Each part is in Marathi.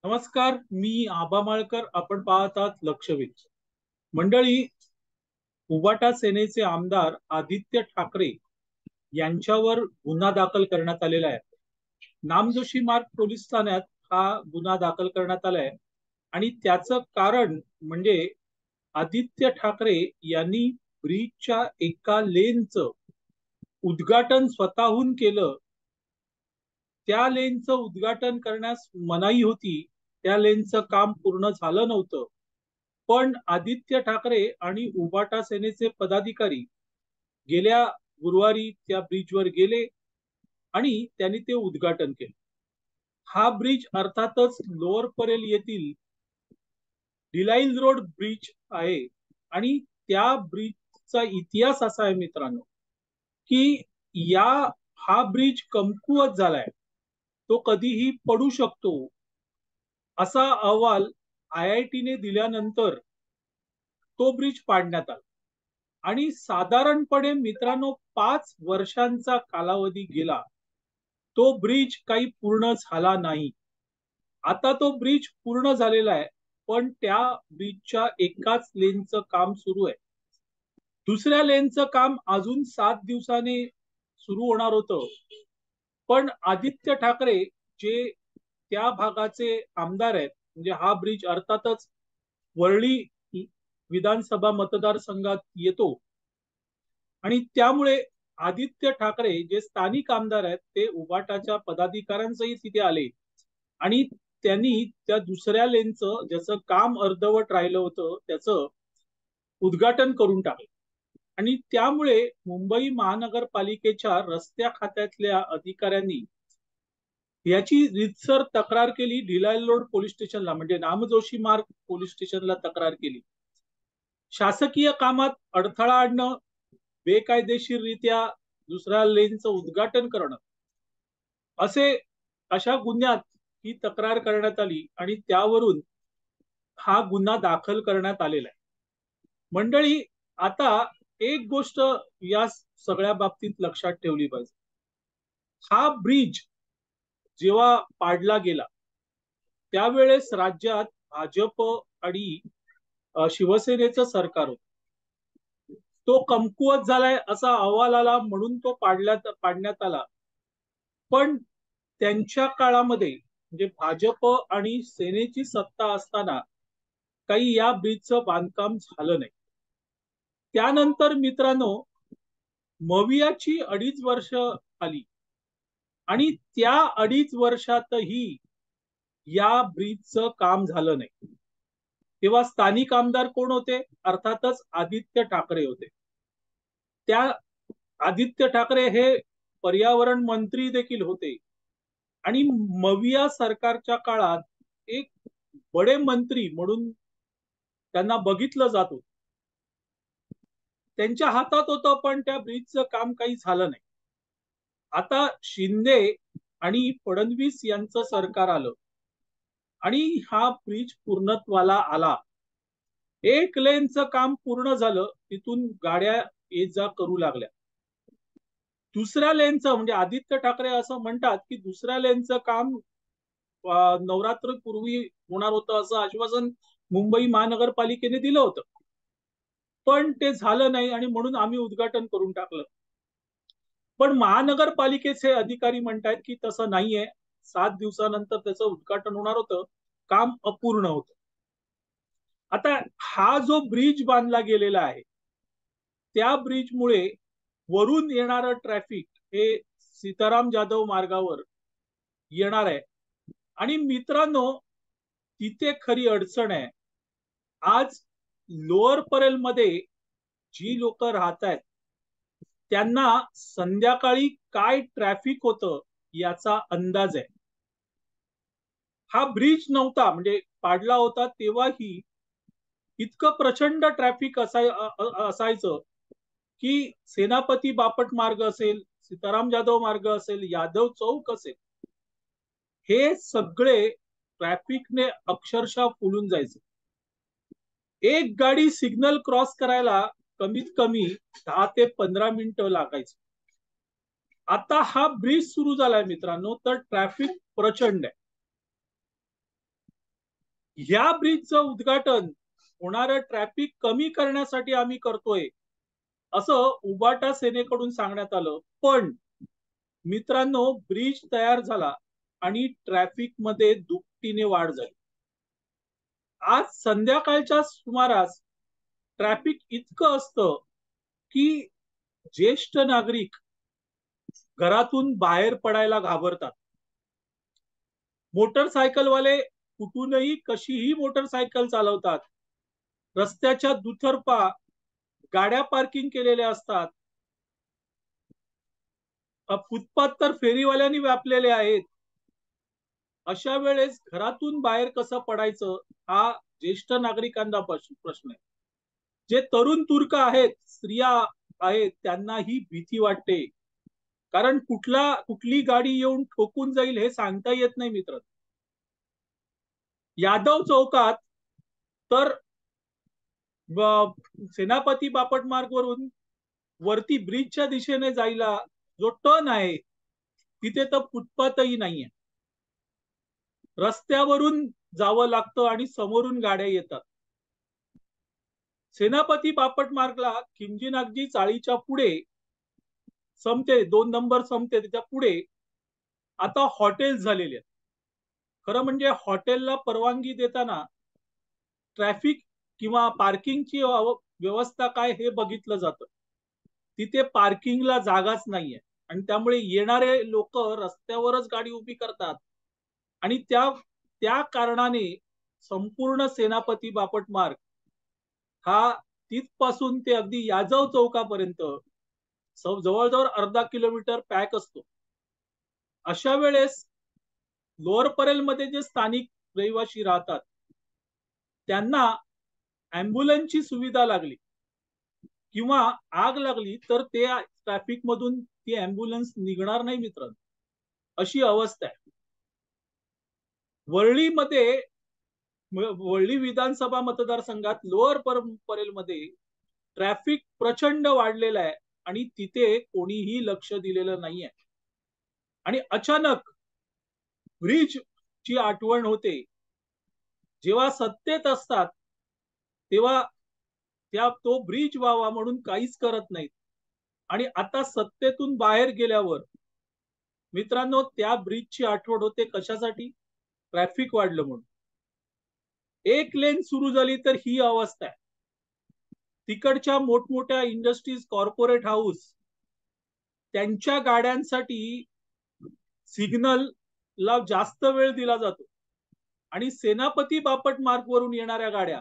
नमस्कार, मी आबा माळकर. आपण पाहत आहात लक्षवेध. मंडळी, उबाटा सेनेचे आमदार आदित्य ठाकरे यांच्यावर गुन्हा दाखल करण्यात आलेला आहे. नामजोशी मार्ग पोलीस ठाण्यात हा गुन्हा दाखल करण्यात आलाय आणि त्याचं कारण म्हणजे आदित्य ठाकरे यांनी ब्रिजच्या एका लेनचं उद्घाटन स्वतःहून केलं. त्या लेनचं उद्घाटन करण्यास मनाई होती. त्या लेनचं काम पूर्ण झालं नव्हतं. पण आदित्य ठाकरे आणि उबाटा सेनेचे पदाधिकारी गेल्या गुरुवारी त्या ब्रिजवर गेले आणि त्यांनी ते उद्घाटन केलं. हा ब्रिज अर्थातच लोअर परेल येथील डिलाईल रोड ब्रिज आहे आणि त्या ब्रिजचा इतिहास असा आहे मित्रांनो, की या हा ब्रिज कमकुवत झालाय. तो कधीही पडू शकतो असा अहवाल IIT ने दिल्यानंतर तो ब्रिज पाडण्यात आला आणि साधारणपणे मित्रांनो 5 वर्षांचा कालावधी गेला. तो ब्रिज काही पूर्ण झाला नाही. आता तो ब्रिज पूर्ण झालेला आहे, पण त्या ब्रिजच्या एकाच लेनचं काम सुरू आहे. दुसऱ्या लेनचं काम अजून 7 दिवसांनी सुरू होणार होतं. पण आदित्य ठाकरे जे त्या भागाचे आमदार आहेत, म्हणजे हा ब्रिज अर्थातच वरळी विधानसभा मतदारसंघात येतो आणि त्यामुळे आदित्य ठाकरे जे स्थानिक आमदार आहेत ते उबाटाच्या पदाधिकाऱ्यांसहित तिथे आले आणि त्यांनी त्या दुसऱ्या लेनचं ज्याचं काम अर्धवट राहिलं होतं त्याचं उद्घाटन करून टाकलं. आणि त्यामुळे मुंबई महानगरपालिकेच्या रस्त्या खात्यातल्या अधिकाऱ्यांनी याची रीतसर तक्रार केली. डिलाईल रोड पोलीस स्टेशनला, म्हणजे नामजोशी मार्ग पोलीस स्टेशनला तक्रार केली. शासकीय कामात अडथळा आणणं, बेकायदेशीररित्या दुसऱ्या लेनचं उद्घाटन करणं अशा गुन्ह्यात ही तक्रार करण्यात आली आणि त्यावरून हा गुन्हा दाखल करण्यात आलेला आहे. मंडळी, आता एक गोष्ट या सगळ्या बाबतीत लक्षात ठेवली पाहिजे. हा ब्रिज जेव्हा पाडला गेला त्यावेळेस राज्यात भाजप आणि शिवसेनेचं सरकार होतं. तो कमकुवत झालाय असा अहवाल आला म्हणून तो पाडण्यात आला. पण त्यांच्या काळामध्ये म्हणजे भाजप आणि सेनेची सत्ता असताना काही या ब्रिजचं बांधकाम झालं नाही. त्यानंतर मित्रांनो, मवियाची 2.5 वर्ष आली आणि त्या 2.5 वर्षातही या ब्रिजचं काम झालं नाही. तेव्हा स्थानिक आमदार कोण होते? अर्थातच आदित्य ठाकरे होते. त्या आदित्य ठाकरे हे पर्यावरण मंत्री देखील होते आणि मविया सरकारच्या काळात एक बडे मंत्री म्हणून त्यांना बघितलं जात होतं. त्यांच्या हातात होतं, पण त्या ब्रिजचं काम काही झालं नाही. आता शिंदे आणि फडणवीस यांचं सरकार आलं आणि हा ब्रिज पूर्णत्वाला आला. एक लेनचं काम पूर्ण झालं, तिथून गाड्या ये जा करू लागल्या. दुसऱ्या लेनचं म्हणजे आदित्य ठाकरे असं म्हणतात की दुसऱ्या लेनचं काम नवरात्रपूर्वी होणार होतं असं आश्वासन मुंबई महानगरपालिकेने दिलं होतं. पण ते झालं नाही आणि म्हणून आम्ही उद्घाटन करून टाकलं. पण महानगरपालिकेचे अधिकारी म्हणतात की तसं नाहीये. 7 दिवसानंतर त्याचं उद्घाटन होणार होतं, काम अपूर्ण होतं. आता हा जो ब्रिज बांधला गेलेला आहे त्या ब्रिजमुळे वरून येणारं ट्रॅफिक हे सीताराम जाधव मार्गावर येणार आहे. आणि मित्रांनो, तिथे खरी अडचण आहे. आज लोअर परेल मध्ये जी लोक राहत आहेत त्यांना संध्याकाळी काय ट्रॅफिक होतं याचा अंदाज आहे. हा ब्रिज नव्हता म्हणजे पाडला होता तेव्हाही इतकं प्रचंड ट्रॅफिक असायचं की सेनापती बापट मार्ग असेल, सीताराम जाधव मार्ग असेल, यादव चौक असेल, हे सगळे ट्रॅफिकने अक्षरशः फुलून जायचे. एक गाडी सिग्नल क्रॉस करायला कमीत कमी 10 ते 15 मिनिटं लागायची. आता हा ब्रिज सुरू झालाय मित्रांनो, तर ट्रॅफिक प्रचंड आहे. ह्या ब्रिजचं उद्घाटन होणारं ट्रॅफिक कमी करण्यासाठी आम्ही करतोय असं उबाटा सेनेकडून सांगण्यात आलं. पण मित्रांनो, ब्रिज तयार झाला आणि ट्रॅफिक मध्ये दुपटीने वाढ झाली. आज संध्याकाळच्या सुमारास ट्रॅफिक इतकं असतं की ज्येष्ठ नागरिक घरातून बाहेर पडायला घाबरतात. मोटरसायकलवाले कुठूनही कशीही मोटरसायकल चालवतात. रस्त्याच्या दुतर्फा गाड्या पार्किंग केलेल्या असतात. फुटपाथ तर फेरीवाल्यांनी व्यापलेले आहेत. अशा वेळेस घरातून बाहेर कसं पडायचं हा ज्येष्ठ नागरिकांना प्रश्न आहे. जे तरुण तुर्क आहेत, स्त्रिया आहेत, त्यांना ही भीती वाटते. कारण कुठली गाडी येऊन ठोकून जाईल हे सांगता येत नाही मित्र. यादव चौकात तर सेनापती बापट मार्ग वरून वरती ब्रिजच्या दिशेने जायला जो टर्न आहे तिथे तर फुटपाथही नाहीये. रस्त्यावरून जावं लागतं आणि समोरून गाड्या येतात. सेनापती बापट मार्गला खिंजी चाळीच्या पुढे संपते, 2 नंबर संपते, त्याच्या पुढे आता हॉटेल झालेले आहेत. खरं म्हणजे हॉटेलला परवानगी देताना ट्रॅफिक किंवा पार्किंगची व्यवस्था काय हे बघितलं जातं. तिथे पार्किंगला जागाच नाहीये आणि त्यामुळे येणारे लोक रस्त्यावरच गाडी उभी करतात आणि त्या कारणाने संपूर्ण सेनापती बापट मार्ग हा तिथपासून ते अगदी यादव चौकापर्यंत जवळजवळ अर्धा किलोमीटर पॅक असतो. अशा वेळेस लोअर परेलमध्ये जे स्थानिक रहिवासी राहतात त्यांना ॲम्ब्युलन्सची सुविधा लागली किंवा आग लागली तर ते ट्रॅफिक मधून ती ॲम्ब्युलन्स निघणार नाही मित्रांनो. अशी अवस्था आहे. वरळी विधानसभा मतदारसंघात लोअर परेलमध्ये ट्रॅफिक प्रचंड वाढलेलं आहे आणि तिथे कोणीही लक्ष दिलेलं नाहीये. आणि अचानक ब्रिज ची आठवण होते. जेव्हा सत्तेत असतात तेव्हा तो ब्रिज व्हावा म्हणून काहीच करत नाहीत आणि आता सत्तेतून बाहेर गेल्यावर मित्रांनो त्या ब्रिजची आठवण होते. कशासाठी? ट्रॅफिक वाढलं म्हणून. एक लेन सुरू झाली तर ही अवस्था आहे. तिकडच्या मोठमोठ्या इंडस्ट्रीज, कॉर्पोरेट हाऊस त्यांच्या गाड्यांसाठी सिग्नल ला जास्त वेळ दिला जातो आणि सेनापती बापट मार्ग वरून येणाऱ्या गाड्या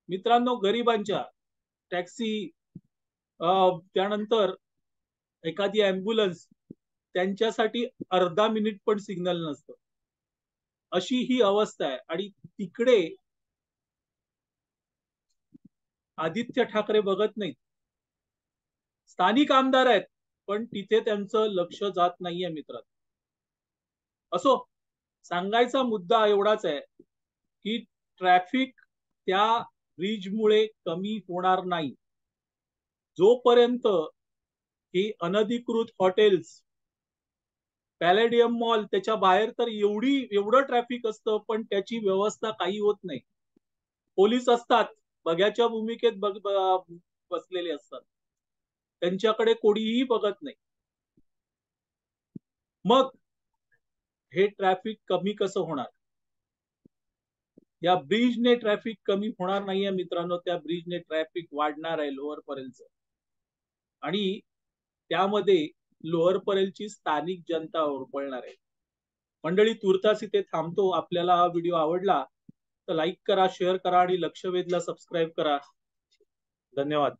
मित्रांनो गरिबांच्या टॅक्सी, त्यानंतर एखादी ॲम्ब्युलन्स त्यांच्यासाठी अर्धा मिनिट पण सिग्नल नसतं. अशी ही अवस्था आहे आणि तिकडे आदित्य ठाकरे बघत नाहीत. स्थानिक आमदार आहेत पण तिथे त्यांचं लक्ष जात नाहीये मित्रांनो. असो, सांगायचा मुद्दा एवढाच आहे की ट्रॅफिक त्या ब्रिजमुळे कमी होणार नाही जोपर्यंत ही अनधिकृत हॉटेल्स, पॅलेडियम मॉल, त्याच्या बाहेर तर एवढं ट्रॅफिक असतं पण त्याची व्यवस्था काही होत नाही. पोलीस असतात, बघ्याच्या भूमिकेत बसलेले असतात, त्यांच्याकडे कोणीही बघत नाही. मग हे ट्रॅफिक कमी कसं होणार? या ब्रिजने ट्रॅफिक कमी होणार नाहीये मित्रांनो. त्या ब्रिजने ट्रॅफिक वाढणार आहे लोअर परेलचं आणि त्यामध्ये लोअर परेलची स्थानिक जनता होरपळणार आहे. मंडळी, तुर्तास इथे थांबतो. आपल्याला हा व्हिडिओ आवडला तर लाईक करा, शेअर करा आणि लक्षवेधला सबस्क्राईब करा. धन्यवाद.